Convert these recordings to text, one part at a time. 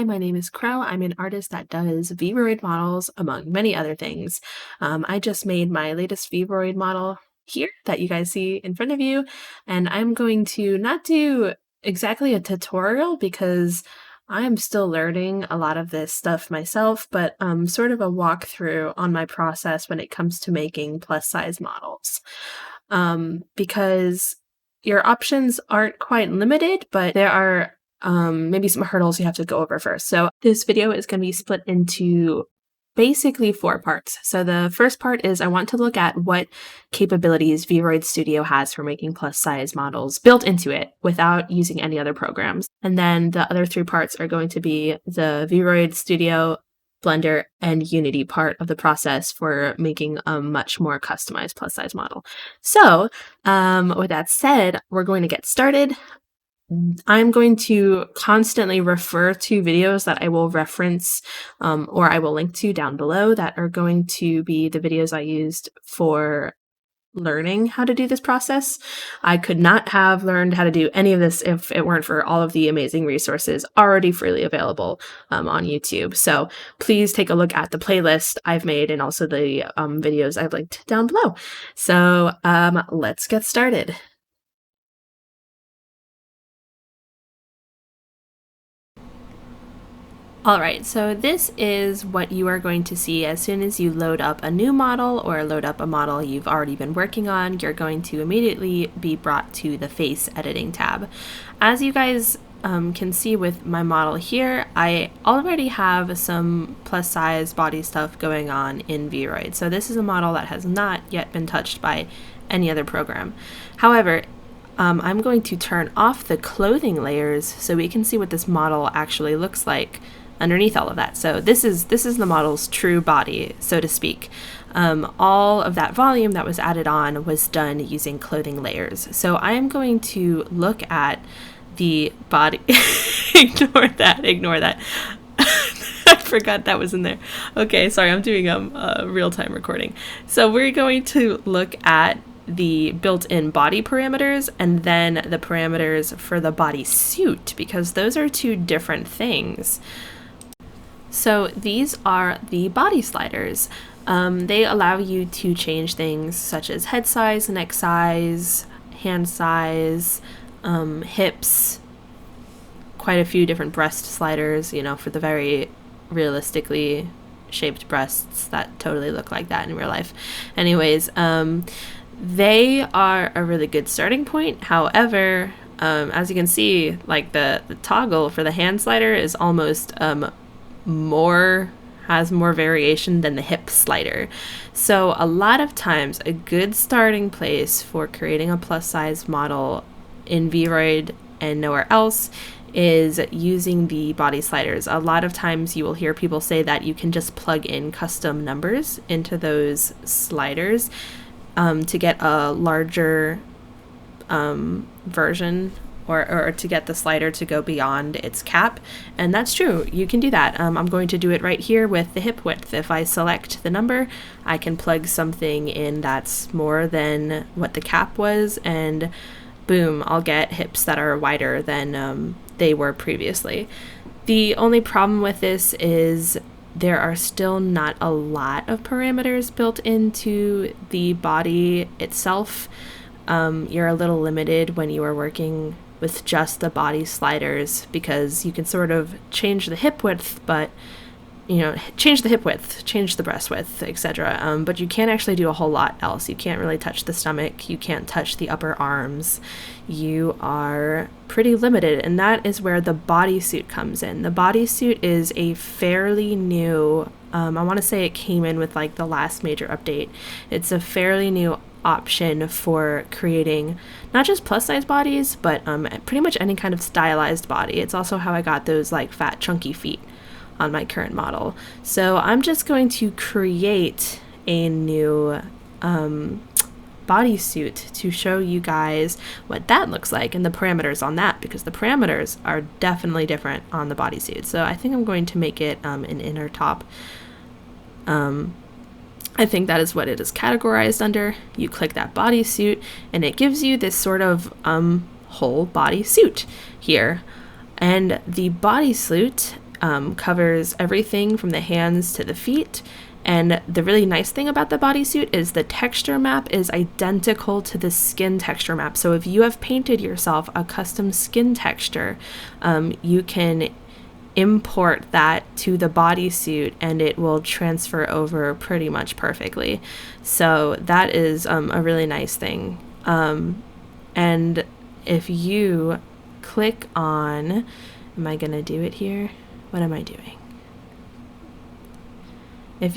Hi, my name is Crow. I'm an artist that does V-roid models, among many other things. I just made my latest V-roid model here that you guys see in front of you, and I'm going to not do exactly a tutorial because I'm still learning a lot of this stuff myself, but sort of a walkthrough on my process when it comes to making plus-size models. Because your options aren't quite limited, but there are maybe some hurdles you have to go over first. So this video is going to be split into basically 4 parts. So the first part is I want to look at what capabilities Vroid Studio has for making plus size models built into it without using any other programs. And then the other 3 parts are going to be the Vroid Studio, Blender, and Unity part of the process for making a much more customized plus size model. So with that said, we're going to get started. I'm going to constantly refer to videos that I will reference or I will link to down below that are going to be the videos I used for learning how to do this process. I could not have learned how to do any of this if it weren't for all of the amazing resources already freely available on YouTube. So please take a look at the playlist I've made and also the videos I've linked down below. So let's get started. Alright, so this is what you are going to see as soon as you load up a new model or load up a model you've already been working on. You're going to immediately be brought to the face editing tab. As you guys can see with my model here, I already have some plus size body stuff going on in Vroid. So this is a model that has not yet been touched by any other program. However, I'm going to turn off the clothing layers so we can see what this model actually looks like underneath all of that. So this is the model's true body, so to speak. All of that volume that was added on was done using clothing layers. So I am going to look at the body. Ignore that. I forgot that was in there. Okay, sorry, I'm doing a real-time recording. So we're going to look at the built-in body parameters and then the parameters for the body suit, because those are 2 different things. So these are the body sliders. They allow you to change things such as head size, neck size, hand size, hips, quite a few different breast sliders, you know, for the very realistically shaped breasts that totally look like that in real life. Anyways, they are a really good starting point. However, as you can see, like the toggle for the hand slider is almost has more variation than the hip slider. So a lot of times a good starting place for creating a plus size model in Vroid and nowhere else is using the body sliders. A lot of times you will hear people say that you can just plug in custom numbers into those sliders to get a larger version or to get the slider to go beyond its cap. And that's true, you can do that. I'm going to do it right here with the hip width. If I select the number, I can plug something in that's more than what the cap was, and boom, I'll get hips that are wider than they were previously. The only problem with this is there are still not a lot of parameters built into the body itself. You're a little limited when you are working with just the body sliders because you can sort of change the hip width, but change the hip width, change the breast width, etc. But you can't actually do a whole lot else. You can't really touch the stomach. You can't touch the upper arms. You are pretty limited, and that is where the bodysuit comes in. The bodysuit is a fairly new, I want to say it came in with like the last major update. It's a fairly new option for creating not just plus size bodies, but pretty much any kind of stylized body. It's also how I got those like fat chunky feet on my current model. So I'm just going to create a new bodysuit to show you guys what that looks like and the parameters on that, because the parameters are definitely different on the bodysuit. So I think I'm going to make it an inner top. I think that is what it is categorized under. You click that bodysuit and it gives you this sort of whole body suit here. And the bodysuit covers everything from the hands to the feet. And the really nice thing about the bodysuit is the texture map is identical to the skin texture map. So if you have painted yourself a custom skin texture, you can import that to the bodysuit and it will transfer over pretty much perfectly. So that is a really nice thing. And if you click on, am I gonna do it here? What am I doing? If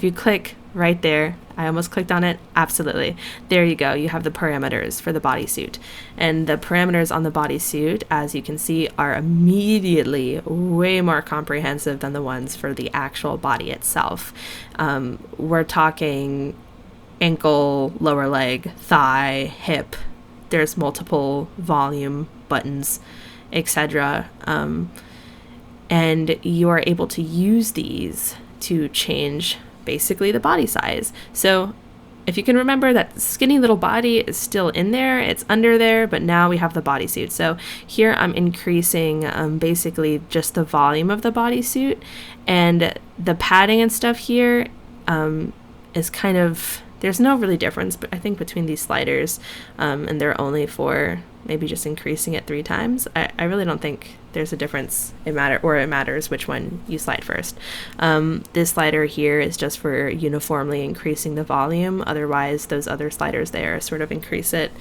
you click right there, I almost clicked on it. Absolutely. There you go. You have the parameters for the bodysuit. And the parameters on the bodysuit, as you can see, are immediately way more comprehensive than the ones for the actual body itself. We're talking ankle, lower leg, thigh, hip. There's multiple volume buttons, etc. And you are able to use these to change basically the body size. So if you can remember, that skinny little body is still in there, it's under there, but now we have the bodysuit. So here I'm increasing basically just the volume of the bodysuit, and the padding and stuff here is kind of, there's no really difference, but I think between these sliders, and they're only for maybe just increasing it 3 times. I really don't think there's a difference. It matters which one you slide first. This slider here is just for uniformly increasing the volume. Otherwise, those other sliders there sort of increase it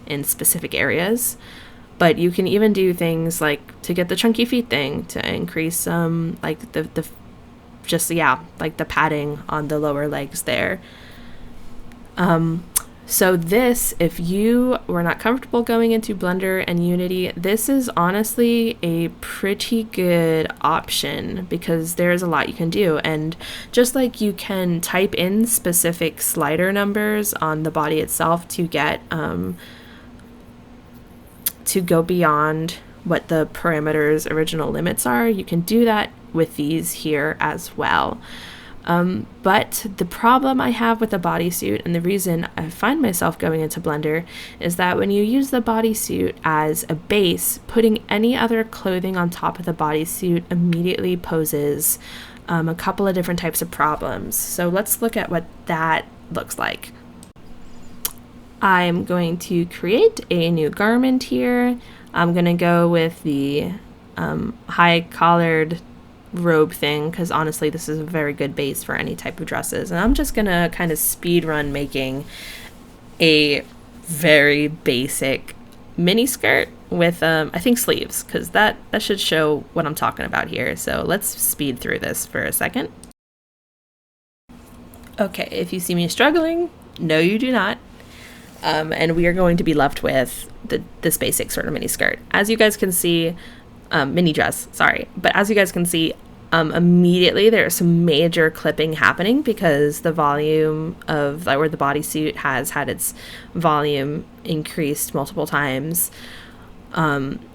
in specific areas. But you can even do things like to get the chunky feet thing to increase like the padding on the lower legs there. So this, if you were not comfortable going into Blender and Unity, this is honestly a pretty good option because there's a lot you can do. And just like you can type in specific slider numbers on the body itself to get to go beyond what the parameters original limits are, you can do that with these here as well. But the problem I have with the bodysuit, and the reason I find myself going into Blender, is that when you use the bodysuit as a base, putting any other clothing on top of the bodysuit immediately poses a couple of different types of problems. So let's look at what that looks like. I'm going to create a new garment here. I'm going to go with the high collared robe thing because honestly this is a very good base for any type of dresses, and I'm just gonna kind of speed run making a very basic mini skirt with I think sleeves, because that should show what I'm talking about here. So let's speed through this for a second. Okay, if you see me struggling, no you do not. And we are going to be left with this basic sort of mini skirt. As you guys can see, mini dress, sorry. But as you guys can see, immediately there's some major clipping happening because the volume of, or the bodysuit has had its volume increased multiple times.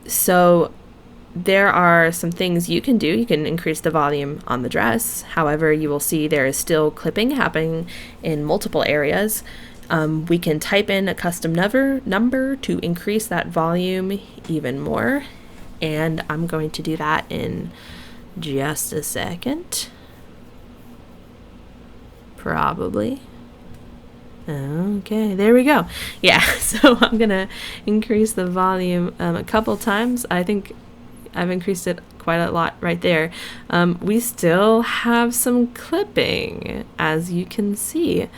So there are some things you can do. You can increase the volume on the dress. However, you will see there is still clipping happening in multiple areas. We can type in a custom number to increase that volume even more. And I'm going to do that in just a second. Probably. Okay, there we go. Yeah, so I'm gonna increase the volume a couple times. I think I've increased it quite a lot right there. We still have some clipping, as you can see.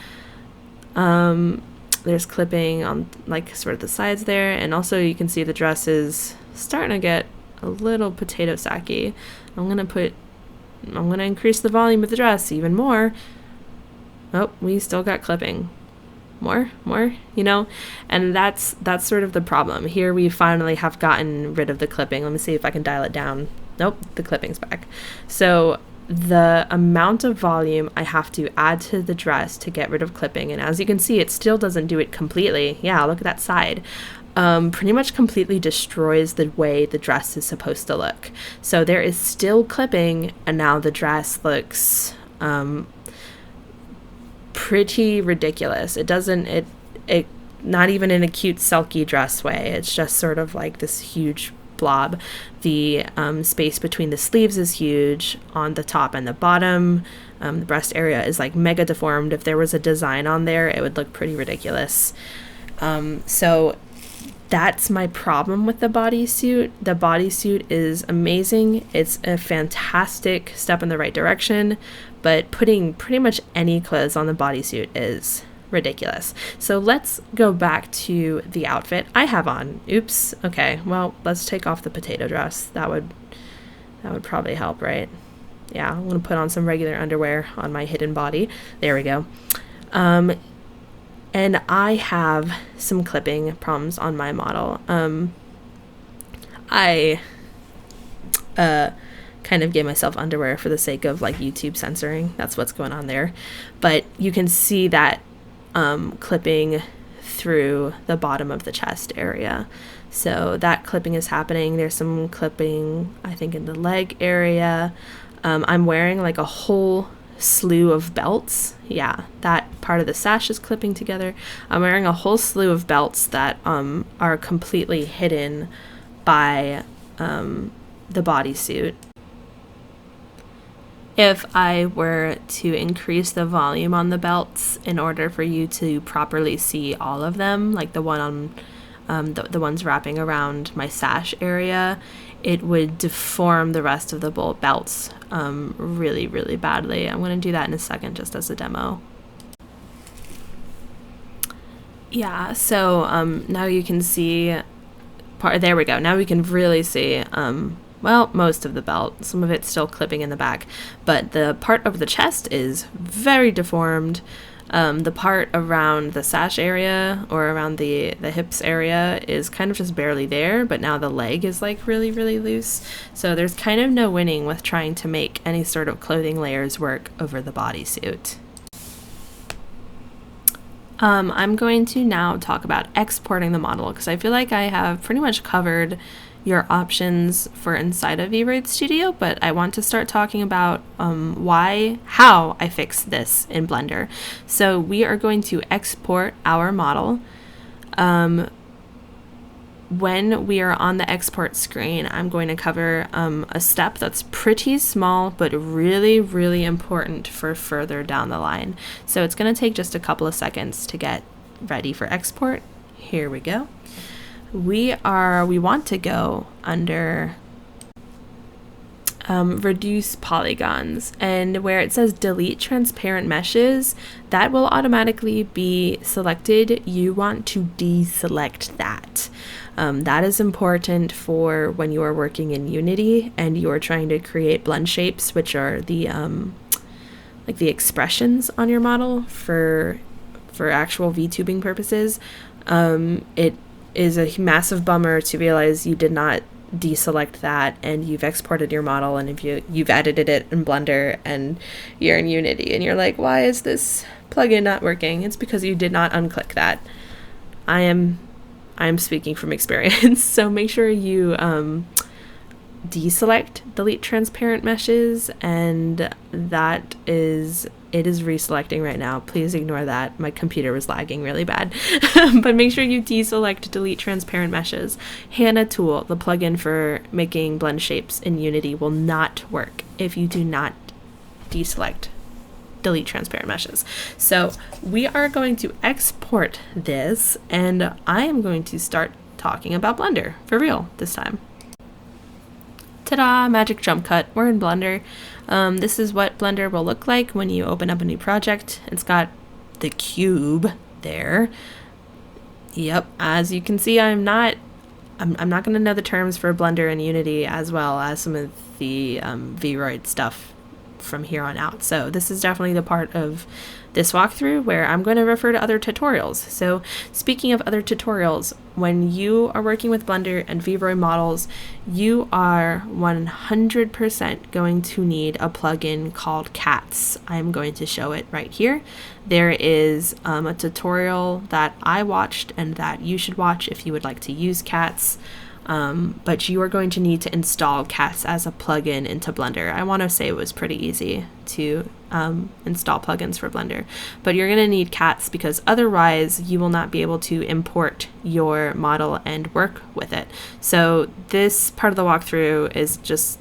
There's clipping on like sort of the sides there, and also you can see the dress is starting to get a little potato sacky. I'm gonna increase the volume of the dress even more. Oh, we still got clipping. More, you know, and that's sort of the problem. Here we finally have gotten rid of the clipping. Let me see if I can dial it down. Nope, the clipping's back. So the amount of volume I have to add to the dress to get rid of clipping, and as you can see, it still doesn't do it completely. Yeah, look at that side. Pretty much completely destroys the way the dress is supposed to look. So there is still clipping, and now the dress looks pretty ridiculous. It not even in a cute silky dress way. It's just sort of like this huge blob. The space between the sleeves is huge on the top and the bottom. The breast area is like mega deformed. If there was a design on there, it would look pretty ridiculous. So that's my problem with the bodysuit. The bodysuit is amazing. It's a fantastic step in the right direction, but putting pretty much any clothes on the bodysuit is ridiculous. So let's go back to the outfit I have on. Oops. Okay. Well, let's take off the potato dress. That would probably help, right? Yeah, I'm going to put on some regular underwear on my hidden body. There we go. And I have some clipping problems on my model. I kind of gave myself underwear for the sake of like YouTube censoring. That's what's going on there. But you can see that clipping through the bottom of the chest area. So that clipping is happening. There's some clipping, I think, in the leg area. I'm wearing like a whole slew of belts. Yeah, that part of the sash is clipping together. I'm wearing a whole slew of belts that are completely hidden by the bodysuit. If I were to increase the volume on the belts in order for you to properly see all of them, like the one on the ones wrapping around my sash area, it would deform the rest of the belts really, really badly. I'm going to do that in a second just as a demo. Yeah, so now you can see there we go. Now we can really see well, most of the belt. Some of it's still clipping in the back, but the part of the chest is very deformed. The part around the sash area or around the hips area is kind of just barely there, but now the leg is like really, really loose. So there's kind of no winning with trying to make any sort of clothing layers work over the bodysuit. I'm going to now talk about exporting the model because I feel like I have pretty much covered your options for inside of V-roid Studio, but I want to start talking about how I fix this in Blender. So we are going to export our model. When we are on the export screen, I'm going to cover a step that's pretty small but really, really important for further down the line. So it's going to take just a couple of seconds to get ready for export. Here we go. We want to go under reduce polygons, and where it says delete transparent meshes, that will automatically be selected. You want to deselect that. That is important for when you are working in Unity and you are trying to create blend shapes, which are the like the expressions on your model for actual VTubing purposes. It is a massive bummer to realize you did not deselect that and you've exported your model and if you've edited it in Blender and you're in Unity and you're like, why is this plugin not working? It's because you did not unclick that. I am speaking from experience. So make sure you deselect delete transparent meshes, and it is reselecting right now. Please ignore that. My computer was lagging really bad. But make sure you deselect delete transparent meshes. Hana Tool, the plugin for making blend shapes in Unity, will not work if you do not deselect delete transparent meshes. So we are going to export this, and I am going to start talking about Blender for real this time. Ta-da! Magic jump cut. We're in Blender. This is what Blender will look like when you open up a new project. It's got the cube there. Yep, as you can see, I'm not going to know the terms for Blender and Unity as well as some of the V-roid stuff from here on out. So this is definitely the part of this walkthrough where I'm going to refer to other tutorials. So speaking of other tutorials, when you are working with Blender and V-roid models, you are 100% going to need a plugin called Cats. I'm going to show it right here. There is a tutorial that I watched and that you should watch if you would like to use Cats. but you are going to need to install cats as a plugin into Blender. I want to say it was pretty easy to install plugins for Blender, but you're going to need cats because otherwise you will not be able to import your model and work with it. So this part of the walkthrough is just,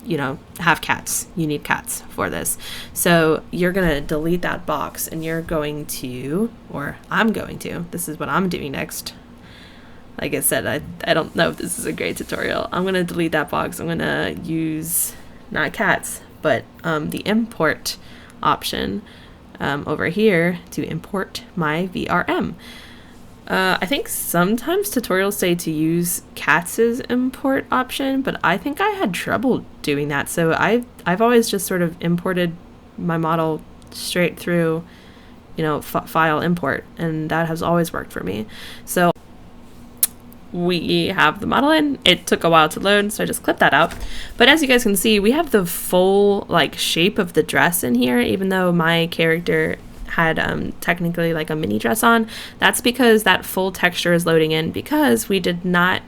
you know, have cats. You need cats for this. So you're going to delete that box and you're going to, or I'm going to, this is what I'm doing next. Like I said, I don't know if this is a great tutorial. I'm going to delete that box. I'm going to use not cats, but the import option over here to import my VRM. I think sometimes tutorials say to use cats' import option, but I think I had trouble doing that. So I've always just sort of imported my model straight through, you know, file import, and that has always worked for me. So we have the model in. It took a while to load, so I just clipped that out. But as you guys can see, we have the full like shape of the dress in here, even though my character had technically like a mini dress on. That's because that full texture is loading in because we did not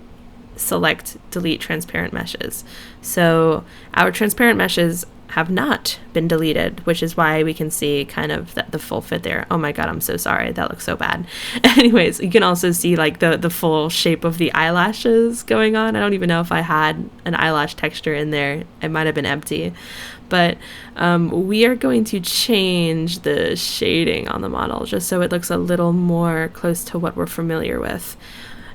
select delete transparent meshes. So our transparent meshes have not been deleted, which is why we can see kind of the full fit there. Oh my god, I'm so sorry, that looks so bad. Anyways, you can also see like the full shape of the eyelashes going on. I don't even know if I had an eyelash texture in there. It might have been empty. But we are going to change the shading on the model just so it looks a little more close to what we're familiar with.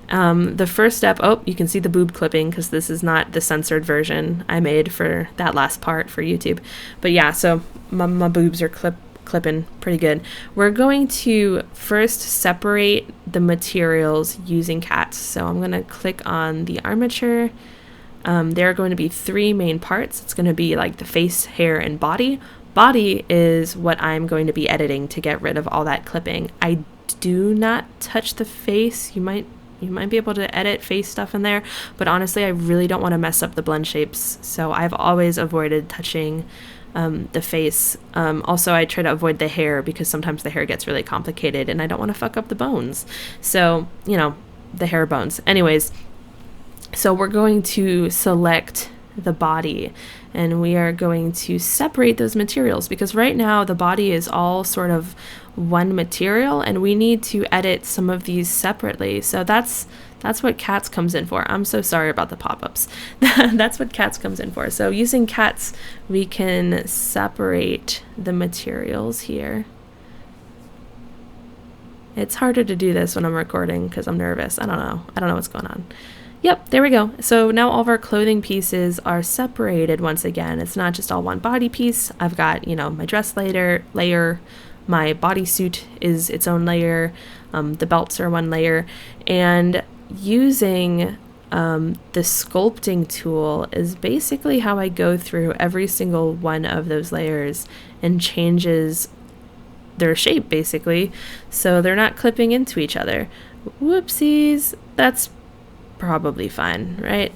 The first step, oh, you can see the boob clipping because this is not the censored version I made for that last part for YouTube. But yeah, so my boobs are clipping pretty good. We're going to first separate the materials using cats. So I'm going to click on the armature. There are going to be three main parts. It's going to be like the face, hair, and body. Body is what I'm going to be editing to get rid of all that clipping. I do not touch the face. You might be able to edit face stuff in there, but honestly, I really don't want to mess up the blend shapes, so I've always avoided touching the face. Also, I try to avoid the hair because sometimes the hair gets really complicated and I don't want to fuck up the bones. So, you know, the hair bones. Anyways, so we're going to select the body and we are going to separate those materials because right now the body is all sort of one material and we need to edit some of these separately. So that's what cats comes in for. I'm so sorry about the pop-ups. That's what cats comes in for. So using cats, we can separate the materials here. It's harder to do this when I'm recording because I'm nervous. I don't know what's going on. Yep, there we go. So now all of our clothing pieces are separated once again. It's not just all one body piece. I've got, you know, my dress layer, my bodysuit is its own layer, the belts are one layer, and using the sculpting tool is basically how I go through every single one of those layers and changes their shape basically, so they're not clipping into each other. Whoopsies, that's probably fine, right?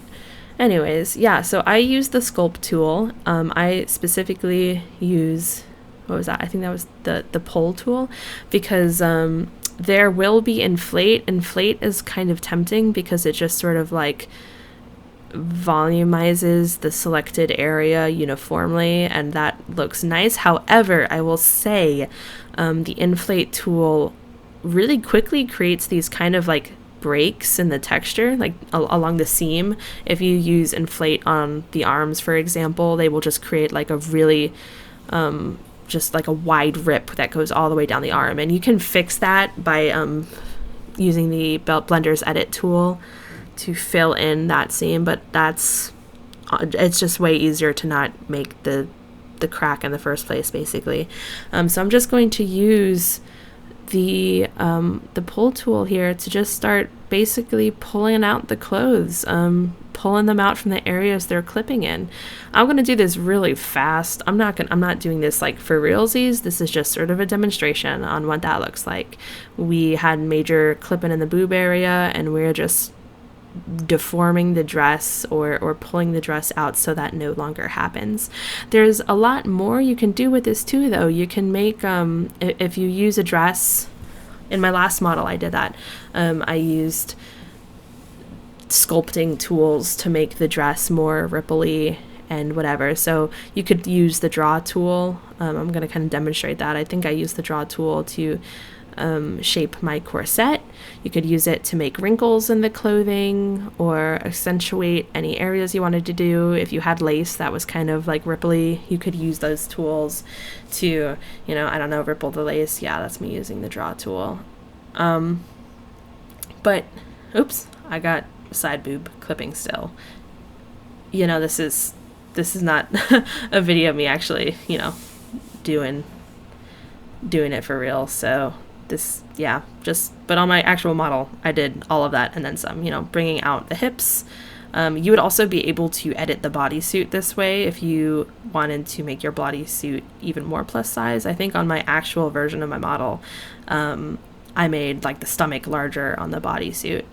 Anyways, yeah, so I use the sculpt tool. I specifically use, what was that? I think that was the pull tool because there will be inflate. Inflate is kind of tempting because it just sort of like volumizes the selected area uniformly and that looks nice. However, I will say the inflate tool really quickly creates these kind of like breaks in the texture, like along the seam. If you use inflate on the arms, for example, they will just create like a really just like a wide rip that goes all the way down the arm, and you can fix that by using the Blender's edit tool to fill in that seam, but it's just way easier to not make the crack in the first place basically. So I'm just going to use the pull tool here to just start basically pulling out the clothes, pulling them out from the areas they're clipping in. I'm going to do this really fast. I'm not doing this like for realsies. This is just sort of a demonstration on what that looks like. We had major clipping in the boob area and we're just deforming the dress or pulling the dress out so that no longer happens. There's a lot more you can do with this too though. You can make if you use a dress, in my last model I did that. I used sculpting tools to make the dress more ripply and whatever. So you could use the draw tool. I'm going to kind of demonstrate that. I think I use the draw tool to shape my corset. You could use it to make wrinkles in the clothing or accentuate any areas you wanted to do. If you had lace that was kind of like ripply, you could use those tools to, you know, I don't know, ripple the lace. Yeah, that's me using the draw tool. But oops, I got side boob clipping still. You know, this is not a video of me actually, you know, doing it for real. So this, yeah, but on my actual model, I did all of that and then some, you know, bringing out the hips. You would also be able to edit the bodysuit this way if you wanted to make your bodysuit even more plus size. I think on my actual version of my model, I made like the stomach larger on the bodysuit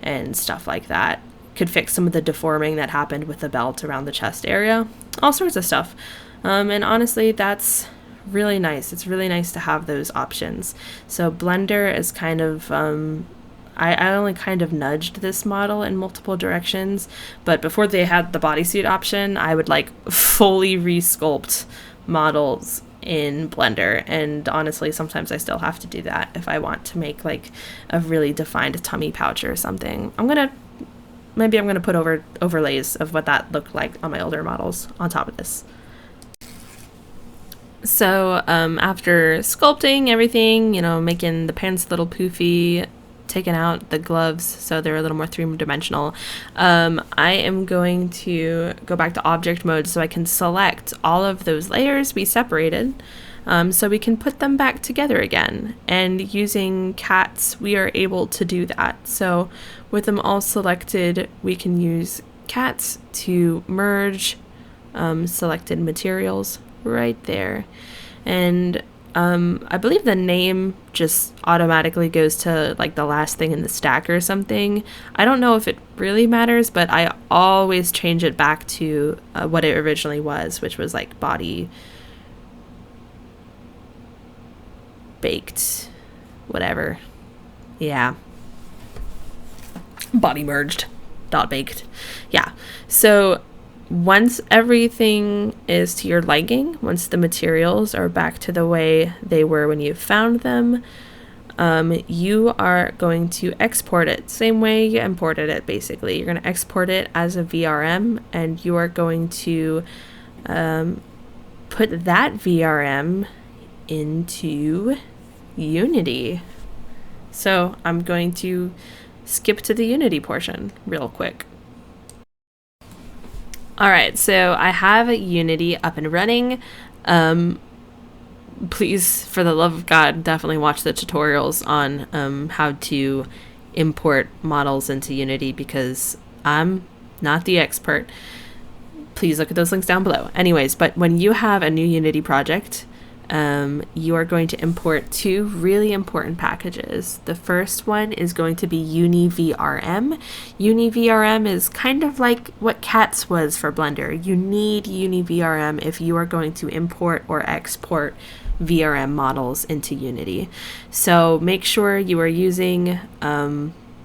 and stuff like that. Could fix some of the deforming that happened with the belt around the chest area, all sorts of stuff. And honestly, that's really nice. It's really nice to have those options. So Blender is kind of, I only kind of nudged this model in multiple directions, but before they had the bodysuit option, I would like fully resculpt models in Blender, and honestly sometimes I still have to do that if I want to make like a really defined tummy pouch or something. Maybe I'm gonna put overlays of what that looked like on my older models on top of this. So after sculpting everything, you know, making the pants a little poofy, taking out the gloves so they're a little more three-dimensional, I am going to go back to object mode so I can select all of those layers we separated, so we can put them back together again. And using cats, we are able to do that. So with them all selected, we can use cats to merge selected materials right there. And I believe the name just automatically goes to like the last thing in the stack or something. I don't know if it really matters, but I always change it back to what it originally was, which was like body baked, whatever. Yeah. Body merged, dot baked. Yeah. So once everything is to your liking, once the materials are back to the way they were when you found them, you are going to export it same way you imported it. Basically, you're going to export it as a VRM, and you are going to put that VRM into Unity. So I'm going to skip to the Unity portion real quick. Alright, so I have Unity up and running. Please, for the love of God, definitely watch the tutorials on how to import models into Unity, because I'm not the expert. Please look at those links down below. Anyways, but when you have a new Unity project, you are going to import two really important packages. The first one is going to be UniVRM. UniVRM is kind of like what Cats was for Blender. You need UniVRM if you are going to import or export VRM models into Unity. So make sure you are using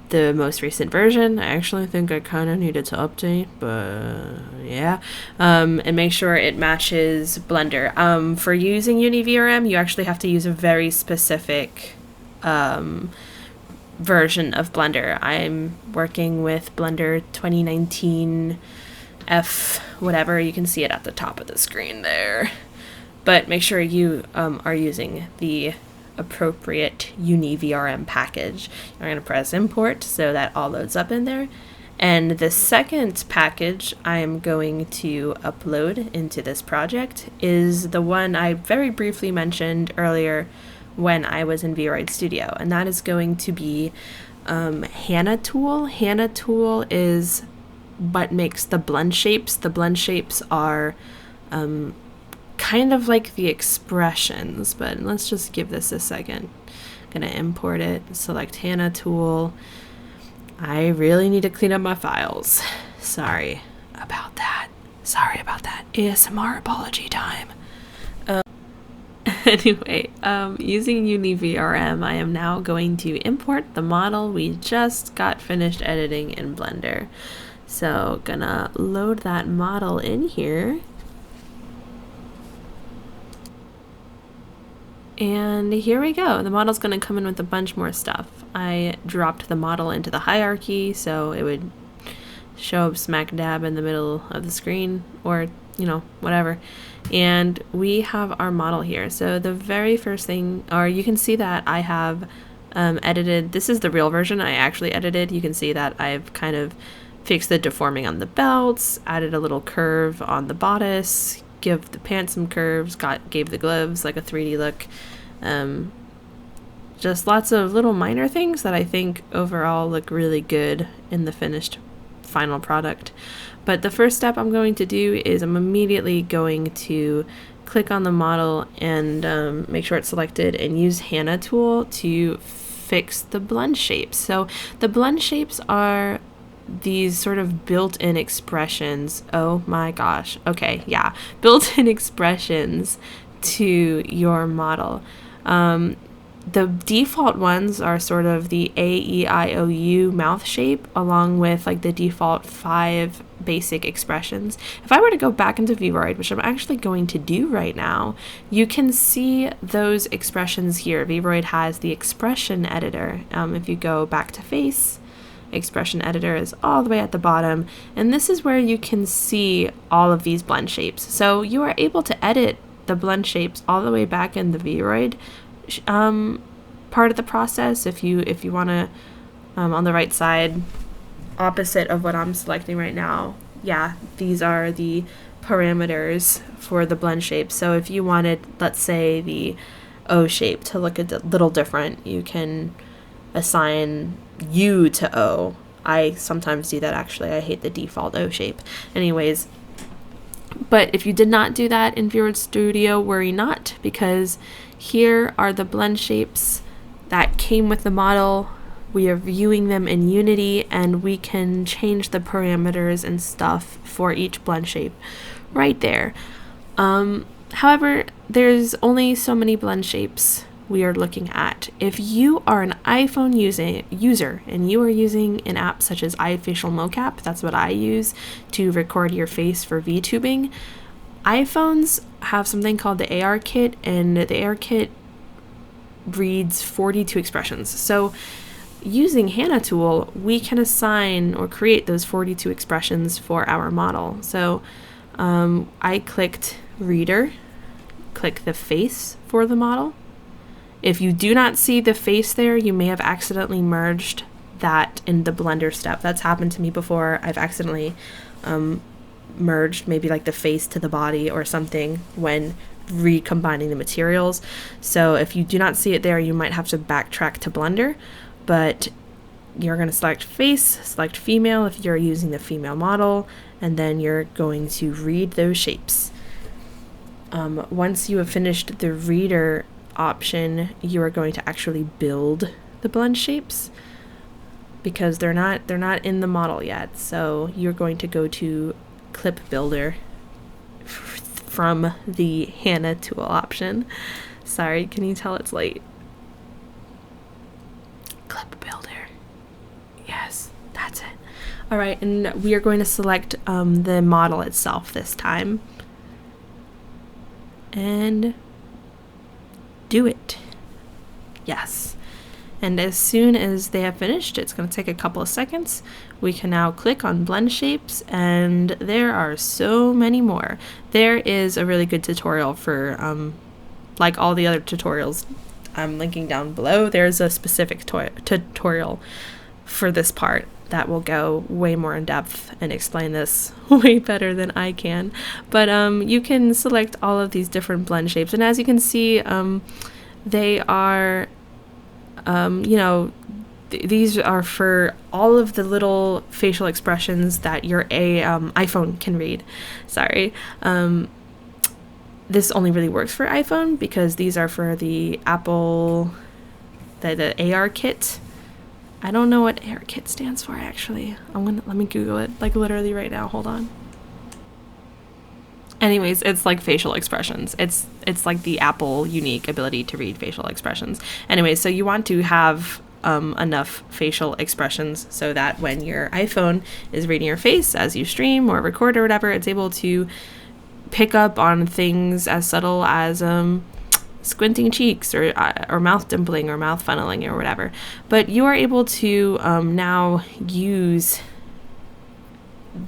the most recent version. I actually think I kind of needed to update, but yeah. And make sure it matches Blender. For using UniVRM, you actually have to use a very specific version of Blender. I'm working with Blender 2019 F whatever. You can see it at the top of the screen there. But make sure you are using the appropriate UniVRM package. You're going to press import so that all loads up in there. And the second package I'm going to upload into this project is the one I very briefly mentioned earlier when I was in V-roid Studio, and that is going to be Hana Tool. Hana Tool is what makes the blend shapes. The blend shapes are kind of like the expressions, but let's just give this a second. I'm gonna import it, select Hana Tool. I really need to clean up my files. Sorry about that. ASMR apology time. Anyway, using UniVRM, I am now going to import the model we just got finished editing in Blender. So gonna load that model in here. And here we go. The model's gonna come in with a bunch more stuff. I dropped the model into the hierarchy so it would show up smack dab in the middle of the screen, or you know, whatever. And we have our model here. So the very first thing, or you can see that I have edited, this is the real version I actually edited. You can see that I've kind of fixed the deforming on the belts, added a little curve on the bodice, give the pants some curves, gave the gloves like a 3D look. Just lots of little minor things that I think overall look really good in the finished final product. But the first step I'm going to do is I'm immediately going to click on the model and make sure it's selected and use Hana tool to fix the blend shapes. So the blend shapes are these sort of built-in expressions. Oh my gosh. Okay, yeah. Built-in expressions to your model. The default ones are sort of the A, E, I, O, U mouth shape, along with like the default 5 basic expressions. If I were to go back into Vroid, which I'm actually going to do right now, you can see those expressions here. Vroid has the expression editor. If you go back to face, expression editor is all the way at the bottom, and this is where you can see all of these blend shapes. So you are able to edit the blend shapes all the way back in the Vroid part of the process. If you want to, on the right side, opposite of what I'm selecting right now, yeah, these are the parameters for the blend shape. So if you wanted, let's say, the O shape to look a little different, you can assign U to O. I sometimes do that, actually. I hate the default O shape. Anyways, but if you did not do that in Vroid Studio, worry not, because here are the blend shapes that came with the model. We are viewing them in Unity, and we can change the parameters and stuff for each blend shape right there. However, there's only so many blend shapes we are looking at. If you are an iPhone user and you are using an app such as iFacial Mocap, that's what I use to record your face for VTubing, iPhones have something called the AR kit, and the AR kit reads 42 expressions. So using Hana tool, we can assign or create those 42 expressions for our model. So I clicked reader, click the face for the model. If you do not see the face there, you may have accidentally merged that in the Blender step. That's happened to me before. I've accidentally merged maybe like the face to the body or something when recombining the materials. So if you do not see it there, you might have to backtrack to Blender, but you're going to select face, select female if you're using the female model, and then you're going to read those shapes. Once you have finished the reader option, you are going to actually build the blend shapes because they're not in the model yet. So you're going to go to clip builder from the Hana tool option. Sorry, can you tell it's late? Clip builder. Yes, that's it. All right, and we are going to select the model itself this time and do it. Yes. And as soon as they have finished, it's going to take a couple of seconds. We can now click on blend shapes, and there are so many more. There is a really good tutorial for, like all the other tutorials I'm linking down below, there's a specific tutorial for this part that will go way more in depth and explain this way better than I can. But you can select all of these different blend shapes, and as you can see, they are you know, these are for all of the little facial expressions that your iPhone can read. Sorry. This only really works for iPhone because these are for the Apple, the AR kit. I don't know what AR kit stands for, actually. Let me Google it, like literally right now. Hold on. Anyways, it's like facial expressions. It's like the Apple unique ability to read facial expressions. Anyways, so you want to have enough facial expressions so that when your iPhone is reading your face as you stream or record or whatever, it's able to pick up on things as subtle as squinting cheeks or mouth dimpling or mouth funneling or whatever. But you are able to now use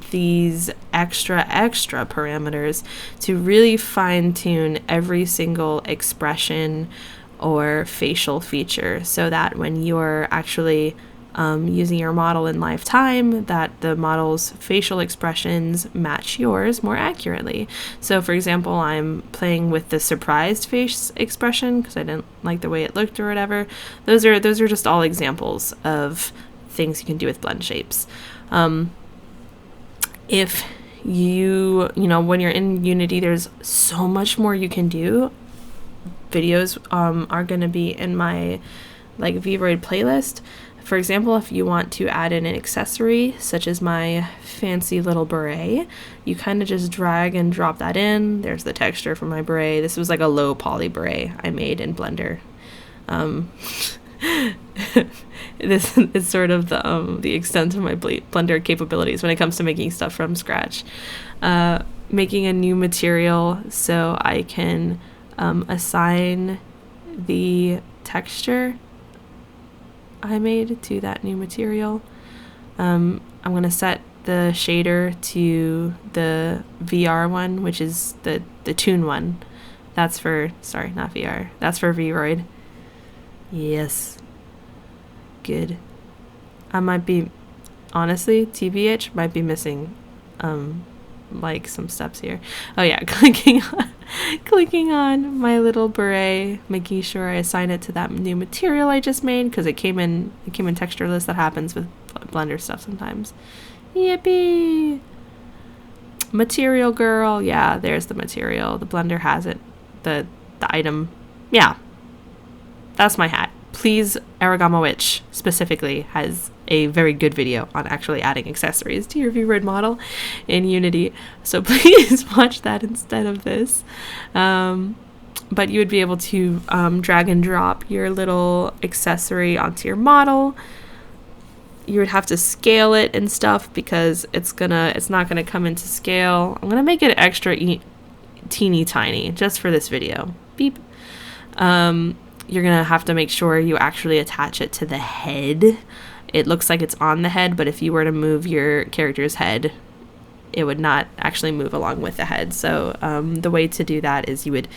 these extra parameters to really fine-tune every single expression or facial feature, so that when you're actually using your model in live time, that the model's facial expressions match yours more accurately. So for example, I'm playing with the surprised face expression because I didn't like the way it looked or whatever. Those are just all examples of things you can do with blend shapes. If you know, when you're in Unity, there's so much more you can do. Videos are going to be in my like V-roid playlist. For example, if you want to add in an accessory, such as my fancy little beret, you kind of just drag and drop that in. There's the texture for my beret. This was like a low poly beret I made in Blender. This is sort of the extent of my Blender capabilities when it comes to making stuff from scratch. Making a new material so I can assign the texture I made to that new material. I'm going to set the shader to the VR one, which is the Toon one. That's for, sorry, not VR. That's for V-roid. Yes. Good. I might be, honestly, TBH, might be missing like some steps here. Oh yeah, clicking on my little beret, making sure I assign it to that new material I just made, because it came in textureless. That happens with Blender stuff sometimes. Yippee! Material girl. Yeah, there's the material. The Blender has it. The item. Yeah. That's my hat. Please, Aragama Witch specifically has a very good video on actually adding accessories to your V-roid model in Unity. So please watch that instead of this. But you would be able to drag and drop your little accessory onto your model. You would have to scale it and stuff because it's not gonna come into scale. I'm gonna make it extra teeny tiny just for this video. Beep. You're gonna have to make sure you actually attach it to the head. It looks like it's on the head, but if you were to move your character's head, it would not actually move along with the head. So the way to do that is you would,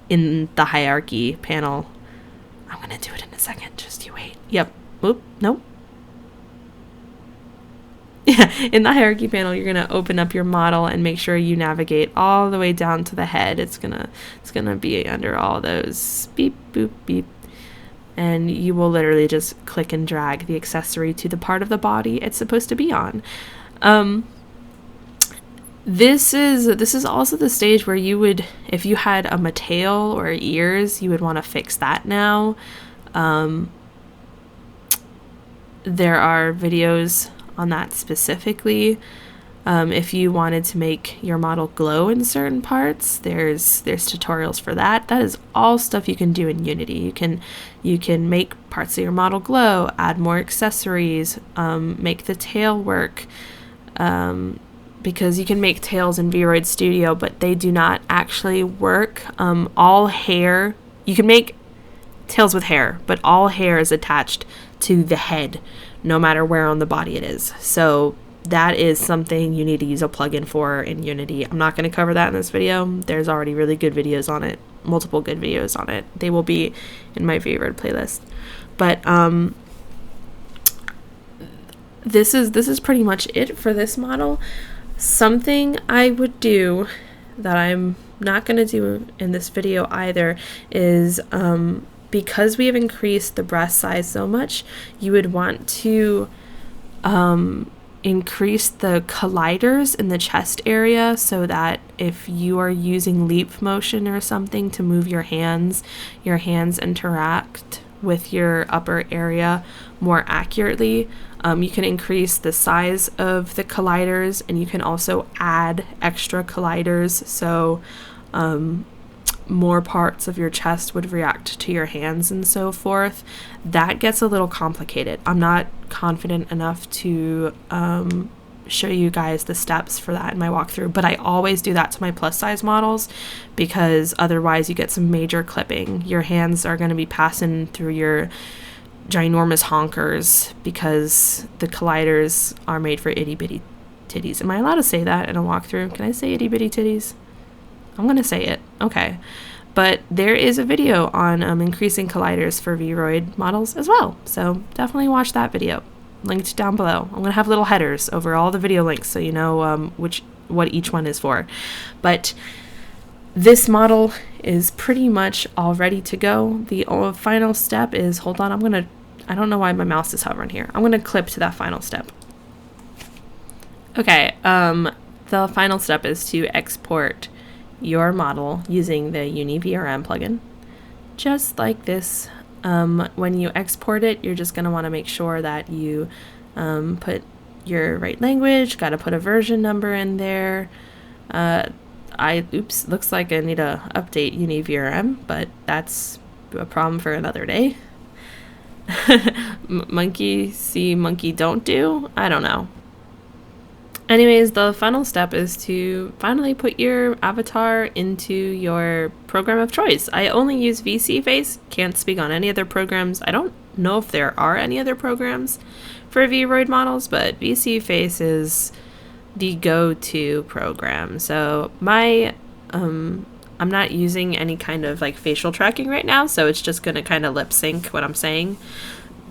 in the hierarchy panel, I'm gonna do it in a second, just you wait. Yep. Oop, nope. Yeah, in the hierarchy panel, you're gonna open up your model and make sure you navigate all the way down to the head. It's gonna be under all those beep, boop, beep. And you will literally just click and drag the accessory to the part of the body it's supposed to be on. This is also the stage where you would, if you had a tail or ears, you would want to fix that now. There are videos on that specifically. If you wanted to make your model glow in certain parts, there's tutorials for that. That is all stuff you can do in Unity. You can make parts of your model glow, add more accessories, make the tail work, because you can make tails in V-roid Studio, but they do not actually work. All hair, you can make tails with hair, but all hair is attached to the head, no matter where on the body it is. So that is something you need to use a plugin for in Unity. I'm not going to cover that in this video. There's already really good videos on it, multiple good videos on it. They will be in my V-roid playlist. But this is pretty much it for this model. Something I would do that I'm not going to do in this video either is because we have increased the breast size so much, you would want to increase the colliders in the chest area, so that if you are using leap motion or something to move your hands interact with your upper area more accurately. You can increase the size of the colliders, and you can also add extra colliders, so more parts of your chest would react to your hands and so forth. That gets a little complicated. I'm not confident enough to show you guys the steps for that in my walkthrough, but I always do that to my plus size models, because otherwise you get some major clipping. Your hands are going to be passing through your ginormous honkers because the colliders are made for itty bitty titties. Am I allowed to say that in a walkthrough? Can I say itty bitty titties? I'm gonna say it. Okay. But there is a video on increasing colliders for V-roid models as well, so definitely watch that video, linked down below. I'm gonna have little headers over all the video links so you know what each one is for. But this model is pretty much all ready to go. The final step is, hold on, I don't know why my mouse is hovering here. I'm gonna clip to that final step. Okay, the final step is to export your model using the UniVRM plugin. Just like this, when you export it, you're just gonna wanna make sure that you put your right language, gotta put a version number in there. Oops, looks like I need to update UniVRM, but that's a problem for another day. Monkey see, monkey don't do? I don't know. Anyways, the final step is to finally put your avatar into your program of choice. I only use VC Face, can't speak on any other programs. I don't know if there are any other programs for V-roid models, but VC Face is the go-to program. So I'm not using any kind of like facial tracking right now, so it's just gonna kind of lip sync what I'm saying,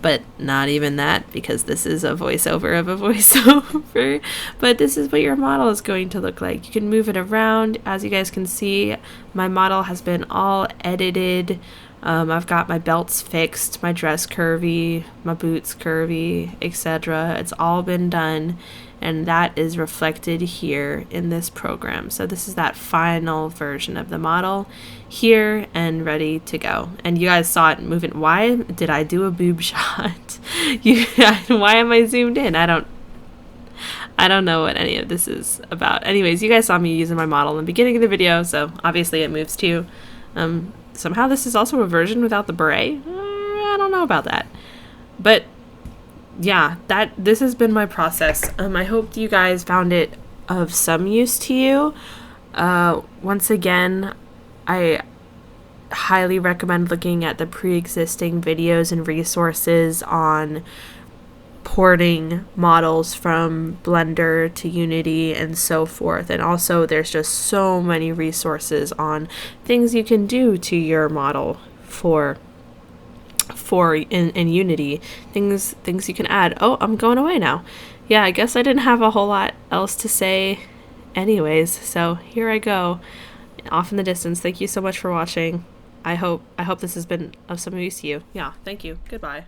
but not even that, because this is a voiceover of a voiceover. But this is what your model is going to look like. You can move it around. As you guys can see, my model has been all edited. I've got my belts fixed, my dress curvy, my boots curvy, etc. It's all been done, and that is reflected here in this program. So this is that final version of the model here and ready to go. And you guys saw it moving. Why did I do a boob shot? Why am I zoomed in? I don't know what any of this is about. Anyways, you guys saw me using my model in the beginning of the video, so obviously it moves too. Somehow this is also a version without the beret. I don't know about that. But yeah, this has been my process. I hope you guys found it of some use to you. Once again, I highly recommend looking at the pre-existing videos and resources on porting models from Blender to Unity and so forth. And also there's just so many resources on things you can do to your model in Unity, things you can add. Oh, I'm going away now. Yeah, I guess I didn't have a whole lot else to say anyways, so here I go off in the distance. Thank you so much for watching. I hope this has been of some use to you. Yeah, thank you. Goodbye.